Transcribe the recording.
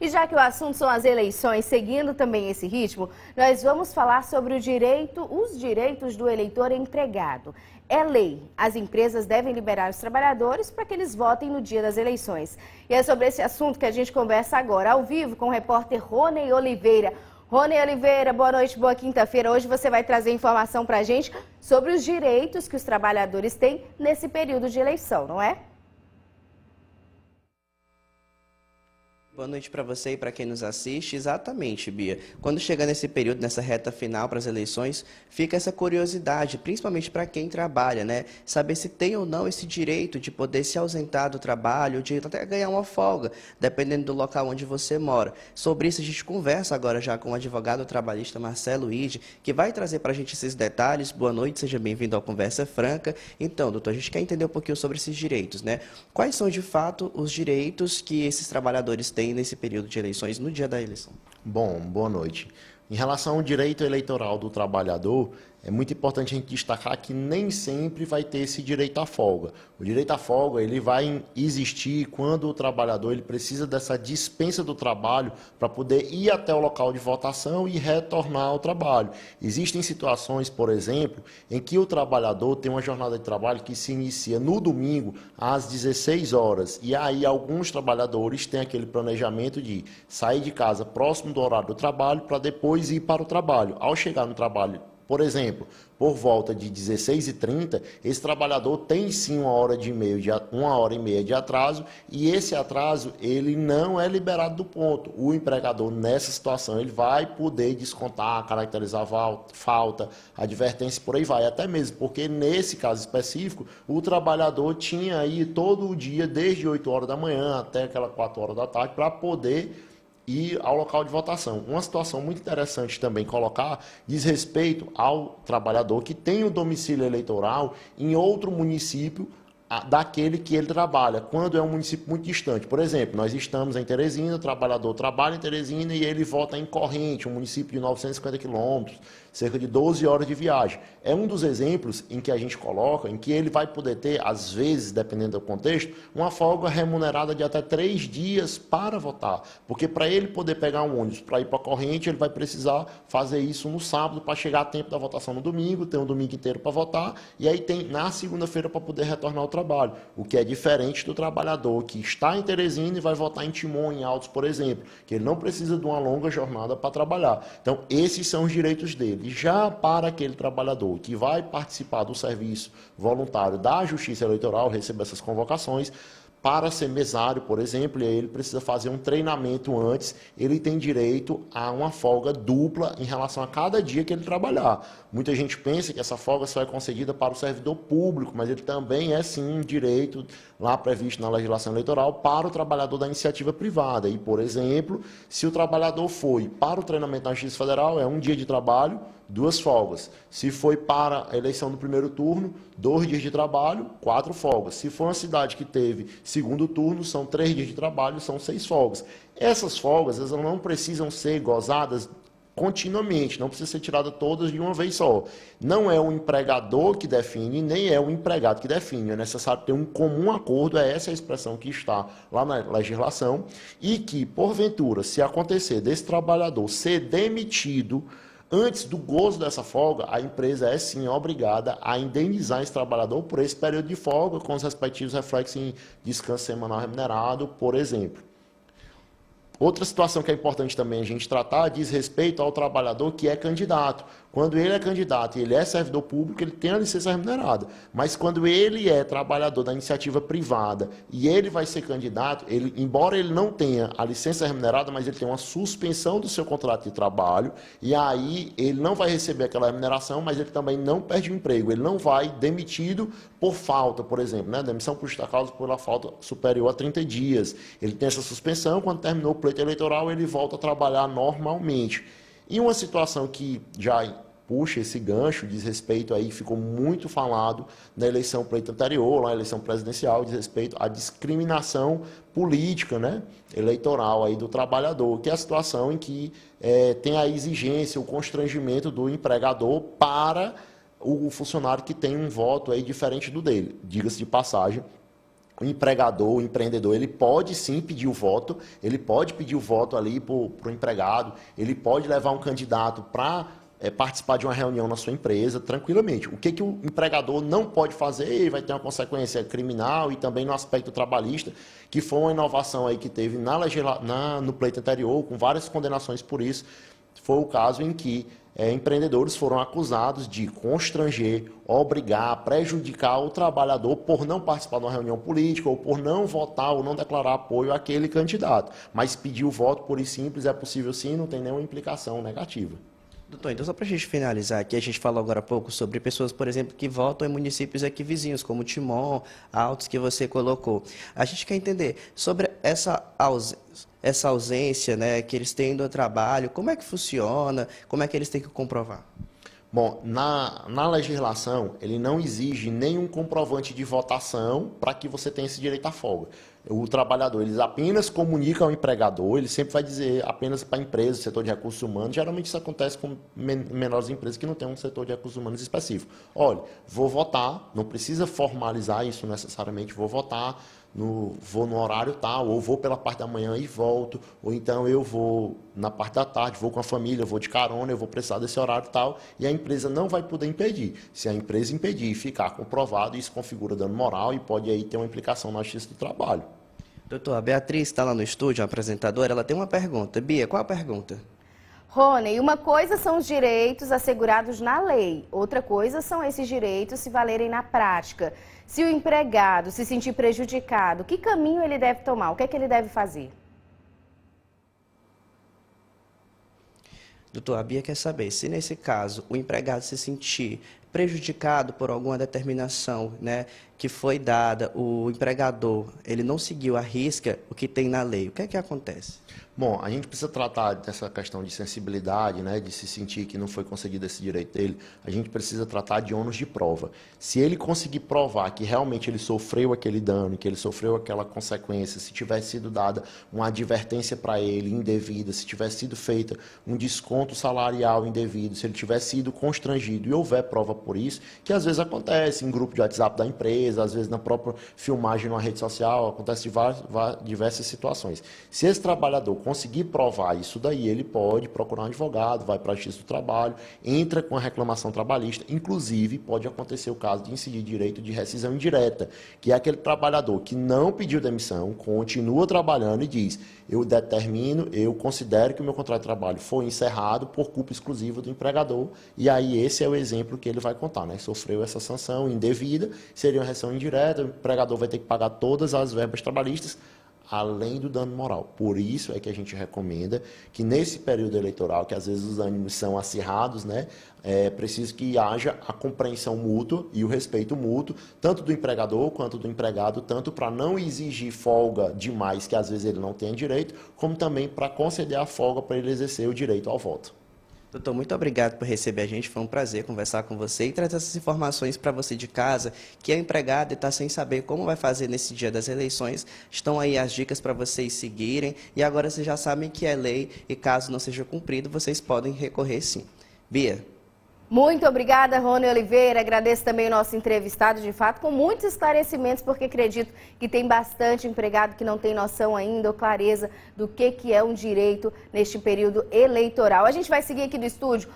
E já que o assunto são as eleições, seguindo também esse ritmo, nós vamos falar sobre os direitos do eleitor empregado. É lei. As empresas devem liberar os trabalhadores para que eles votem no dia das eleições. E é sobre esse assunto que a gente conversa agora, ao vivo, com o repórter Rony Oliveira. Rony Oliveira, boa noite, boa quinta-feira. Hoje você vai trazer informação para a gente sobre os direitos que os trabalhadores têm nesse período de eleição, não é? Boa noite para você e para quem nos assiste. Exatamente, Bia. Quando chega nesse período, nessa reta final para as eleições, fica essa curiosidade, principalmente para quem trabalha, né? Saber se tem ou não esse direito de poder se ausentar do trabalho, de até ganhar uma folga, dependendo do local onde você mora. Sobre isso, a gente conversa agora já com o advogado trabalhista Marcelo Ide, que vai trazer para a gente esses detalhes. Boa noite, seja bem-vindo ao Conversa Franca. Então, doutor, a gente quer entender um pouquinho sobre esses direitos, né? Quais são, de fato, os direitos que esses trabalhadores têm nesse período de eleições, no dia da eleição? Bom, boa noite. Em relação ao direito eleitoral do trabalhador, é muito importante a gente destacar que nem sempre vai ter esse direito à folga. O direito à folga ele vai existir quando o trabalhador ele precisa dessa dispensa do trabalho para poder ir até o local de votação e retornar ao trabalho. Existem situações, por exemplo, em que o trabalhador tem uma jornada de trabalho que se inicia no domingo às 16 horas. E aí alguns trabalhadores têm aquele planejamento de sair de casa próximo do horário do trabalho para depois ir para o trabalho. Ao chegar no trabalho, por exemplo, por volta de 16h30, esse trabalhador tem sim uma hora e meia de atraso e esse atraso ele não é liberado do ponto. O empregador nessa situação ele vai poder descontar, caracterizar falta, advertência, por aí vai. Até mesmo porque nesse caso específico, o trabalhador tinha aí todo o dia, desde 8 horas da manhã até aquelas 4 horas da tarde, para poder ir ao local de votação. Uma situação muito interessante também colocar diz respeito ao trabalhador que tem o domicílio eleitoral em outro município daquele que ele trabalha, quando é um município muito distante. Por exemplo, nós estamos em Teresina, o trabalhador trabalha em Teresina e ele vota em Corrente, um município de 950 quilômetros, cerca de 12 horas de viagem. É um dos exemplos em que a gente coloca, em que ele vai poder ter, às vezes, dependendo do contexto, uma folga remunerada de até 3 dias para votar. Porque para ele poder pegar um ônibus para ir para a Corrente, ele vai precisar fazer isso no sábado para chegar a tempo da votação no domingo, tem um domingo inteiro para votar, e aí tem na segunda-feira para poder retornar ao trabalho. O que é diferente do trabalhador que está em Teresina e vai votar em Timon, em Altos, por exemplo, que ele não precisa de uma longa jornada para trabalhar. Então, esses são os direitos dele. Já para aquele trabalhador que vai participar do serviço voluntário da Justiça Eleitoral, receber essas convocações, para ser mesário, por exemplo, e aí ele precisa fazer um treinamento antes, ele tem direito a uma folga dupla em relação a cada dia que ele trabalhar. Muita gente pensa que essa folga só é concedida para o servidor público, mas ele também é sim um direito lá previsto na legislação eleitoral para o trabalhador da iniciativa privada. E, por exemplo, se o trabalhador foi para o treinamento na Justiça Federal, é um dia de trabalho, 2 folgas. Se foi para a eleição do primeiro turno, 2 dias de trabalho, 4 folgas. Se for uma cidade que teve segundo turno, são 3 dias de trabalho, são 6 folgas. Essas folgas, elas não precisam ser gozadas continuamente, não precisa ser tirada todas de uma vez só. Não é o empregador que define, nem é o empregado que define. É necessário ter um comum acordo, essa é a expressão que está lá na legislação, e que, porventura, se acontecer desse trabalhador ser demitido antes do gozo dessa folga, a empresa é sim obrigada a indenizar esse trabalhador por esse período de folga, com os respectivos reflexos em descanso semanal remunerado, por exemplo. Outra situação que é importante também a gente tratar diz respeito ao trabalhador que é candidato. Quando ele é candidato e ele é servidor público, ele tem a licença remunerada. Mas quando ele é trabalhador da iniciativa privada e ele vai ser candidato, embora ele não tenha a licença remunerada, mas ele tem uma suspensão do seu contrato de trabalho, e aí ele não vai receber aquela remuneração, mas ele também não perde o emprego. Ele não vai demitido por falta, por exemplo, né? Demissão por justa causa pela falta superior a 30 dias. Ele tem essa suspensão, quando terminou o pleito eleitoral, ele volta a trabalhar normalmente. E uma situação que já puxa esse gancho, diz respeito aí, ficou muito falado na eleição pleito anterior, lá na eleição presidencial, diz respeito à discriminação política, né, eleitoral aí do trabalhador, que é a situação em que tem a exigência, o constrangimento do empregador para o funcionário que tem um voto aí diferente do dele. Diga-se de passagem, o empregador, o empreendedor, ele pode sim pedir o voto, ele pode pedir o voto ali para o empregado, ele pode levar um candidato para participar de uma reunião na sua empresa, tranquilamente. O que o empregador não pode fazer, vai ter uma consequência criminal e também no aspecto trabalhista, que foi uma inovação aí que teve no pleito anterior, com várias condenações por isso, foi o caso em que empreendedores foram acusados de constranger, obrigar, prejudicar o trabalhador por não participar de uma reunião política ou por não votar ou não declarar apoio àquele candidato. Mas pedir o voto puro e simples é possível sim, não tem nenhuma implicação negativa. Doutor, então só para a gente finalizar aqui, a gente falou agora há pouco sobre pessoas, por exemplo, que votam em municípios aqui vizinhos, como Timon, Altos, que você colocou. A gente quer entender sobre essa ausência, né, que eles têm do trabalho, como é que funciona, como é que eles têm que comprovar? Bom, na legislação, ele não exige nenhum comprovante de votação para que você tenha esse direito à folga. O trabalhador, eles apenas comunicam ao empregador, ele sempre vai dizer apenas para a empresa, setor de recursos humanos. Geralmente isso acontece com menores empresas que não têm um setor de recursos humanos específico. Olha, vou votar, não precisa formalizar isso necessariamente, vou votar, vou no horário tal, ou vou pela parte da manhã e volto, ou então eu vou na parte da tarde, vou com a família, vou de carona, eu vou precisar desse horário tal, e a empresa não vai poder impedir. Se a empresa impedir e ficar comprovado, isso configura dano moral e pode aí ter uma implicação na Justiça do Trabalho. Doutor, a Beatriz está lá no estúdio, a apresentadora, ela tem uma pergunta. Bia, qual a pergunta? Rony, uma coisa são os direitos assegurados na lei, outra coisa são esses direitos se valerem na prática. Se o empregado se sentir prejudicado, que caminho ele deve tomar? O que é que ele deve fazer? Doutor, a Bia quer saber se nesse caso o empregado se sentir prejudicado por alguma determinação, né, que foi dada, o empregador ele não seguiu à risca o que tem na lei, o que é que acontece? Bom, a gente precisa tratar dessa questão de sensibilidade, né, de se sentir que não foi concedido esse direito dele, a gente precisa tratar de ônus de prova. Se ele conseguir provar que realmente ele sofreu aquele dano, que ele sofreu aquela consequência, se tivesse sido dada uma advertência para ele indevida, se tivesse sido feita um desconto salarial indevido, se ele tivesse sido constrangido e houver prova por isso, que às vezes acontece em grupo de WhatsApp da empresa, às vezes na própria filmagem numa rede social, acontece diversas situações. Se esse trabalhador conseguir provar isso daí, ele pode procurar um advogado, vai para a Justiça do Trabalho, entra com a reclamação trabalhista, inclusive pode acontecer o caso de incidir direito de rescisão indireta, que é aquele trabalhador que não pediu demissão, continua trabalhando e diz, eu considero que o meu contrato de trabalho foi encerrado por culpa exclusiva do empregador, e aí esse é o exemplo que ele vai contar, né? Sofreu essa sanção indevida, seria uma rescisão indireta, o empregador vai ter que pagar todas as verbas trabalhistas, além do dano moral. Por isso é que a gente recomenda que nesse período eleitoral, que às vezes os ânimos são acirrados, né, é preciso que haja a compreensão mútua e o respeito mútuo, tanto do empregador quanto do empregado, tanto para não exigir folga demais, que às vezes ele não tem direito, como também para conceder a folga para ele exercer o direito ao voto. Doutor, muito obrigado por receber a gente, foi um prazer conversar com você e trazer essas informações para você de casa, que é empregado e está sem saber como vai fazer nesse dia das eleições. Estão aí as dicas para vocês seguirem e agora vocês já sabem que é lei e caso não seja cumprido, vocês podem recorrer sim. Bia. Muito obrigada, Rony Oliveira. Agradeço também o nosso entrevistado, de fato, com muitos esclarecimentos, porque acredito que tem bastante empregado que não tem noção ainda ou clareza do que é um direito neste período eleitoral. A gente vai seguir aqui do estúdio